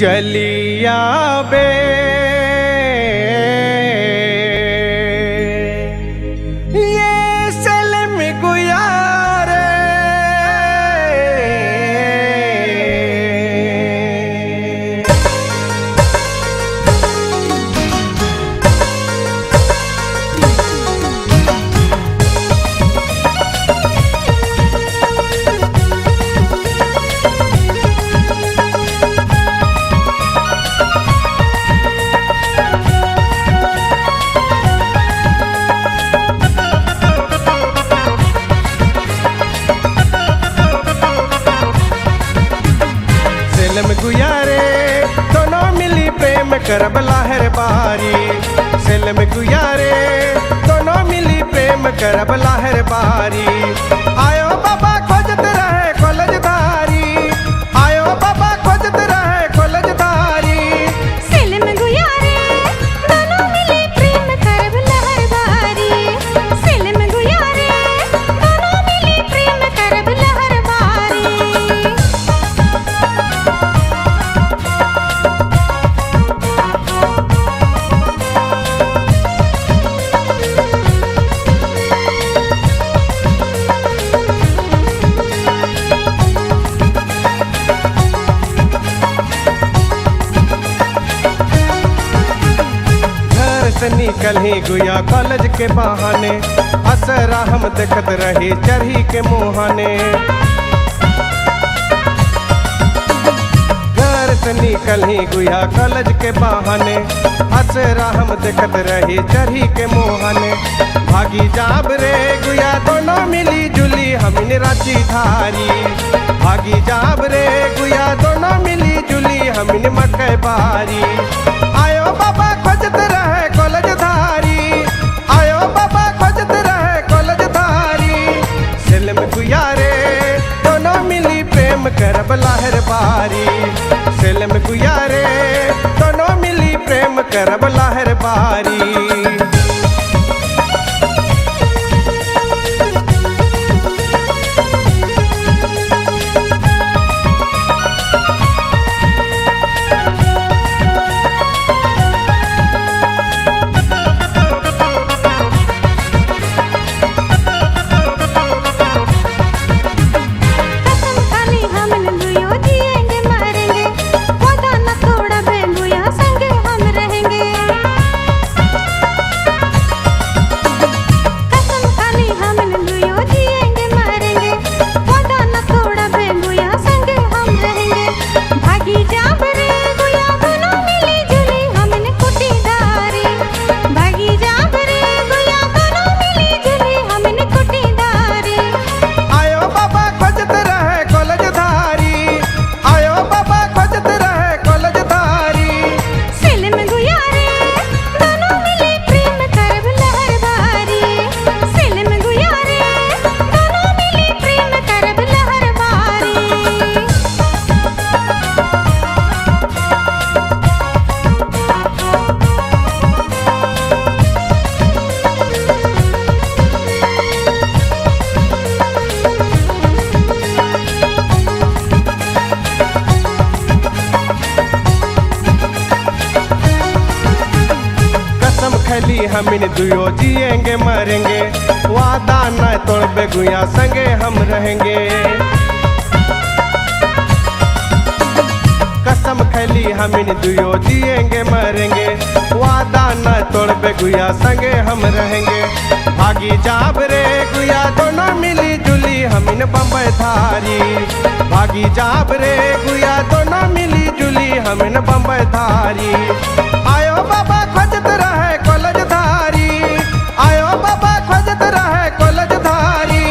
चलिया बे ये सलम गुयारे गुयारे दोनों मिली प्रेम करब लहर बारी। सेलम गुयारे दोनों मिली प्रेम करब लहर बारी। आयो बाबा खोजत रहे कॉलेज धारी, आयो बाबा खोजत रहे कॉलेज धारी। सेलम गुयारे दोनों मिली प्रेम करब लहर बारी। सेलम गुयारे दोनों मिली प्रेम करब लहर बारी। निकल ही गुया कॉलेज के बहाने, असरा हम देखत रही चढ़ी के मुहाने। घर से निकल ही गुया कॉलेज के बहाने, असरा हम देखत रही चढ़ी के मुहाने। भागी जाब रे गुया दोनों मिली जुली हमने रांची धारी। भागी जाब रे गुया दोनों मिली जुली हमने मकई बारी। आयो बाबा खोजत रहे कॉलेज धारी, आयो बाबा खोजत रहे कॉलेज धारी। सेलम गुयारे दोनों मिली प्रेम करब लहर बारी। सेलम गुयारे दोनों मिली प्रेम करब लहर बारी। खली हमिन दुयो जिएंगे मरेंगे, वादा न तोड़बे गुया संगे हम रहेंगे। कसम खली हमिन दुयो जिएंगे मरेंगे, वादा न तोड़बे गुया संगे हम रहेंगे। भागी जाब रे गुया दोनों मिली जुली हमिन बम्बई धारी। भागी जाब रे गुया दोनों मिली जुली हमिन बम्बई धारी। आयो बाबा खोजत रहे कॉलेज धारी, आयो बाबा खोजत रहे कॉलेज धारी।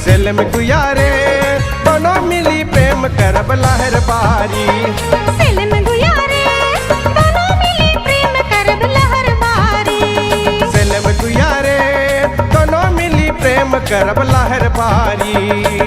सेलम गुयारे दोनों मिली प्रेम करब लहर बारी। सेलम गुयारे दोनों मिली प्रेम करब लहर बारी। सेलम गुयारे दोनों मिली प्रेम करब लहर बारी।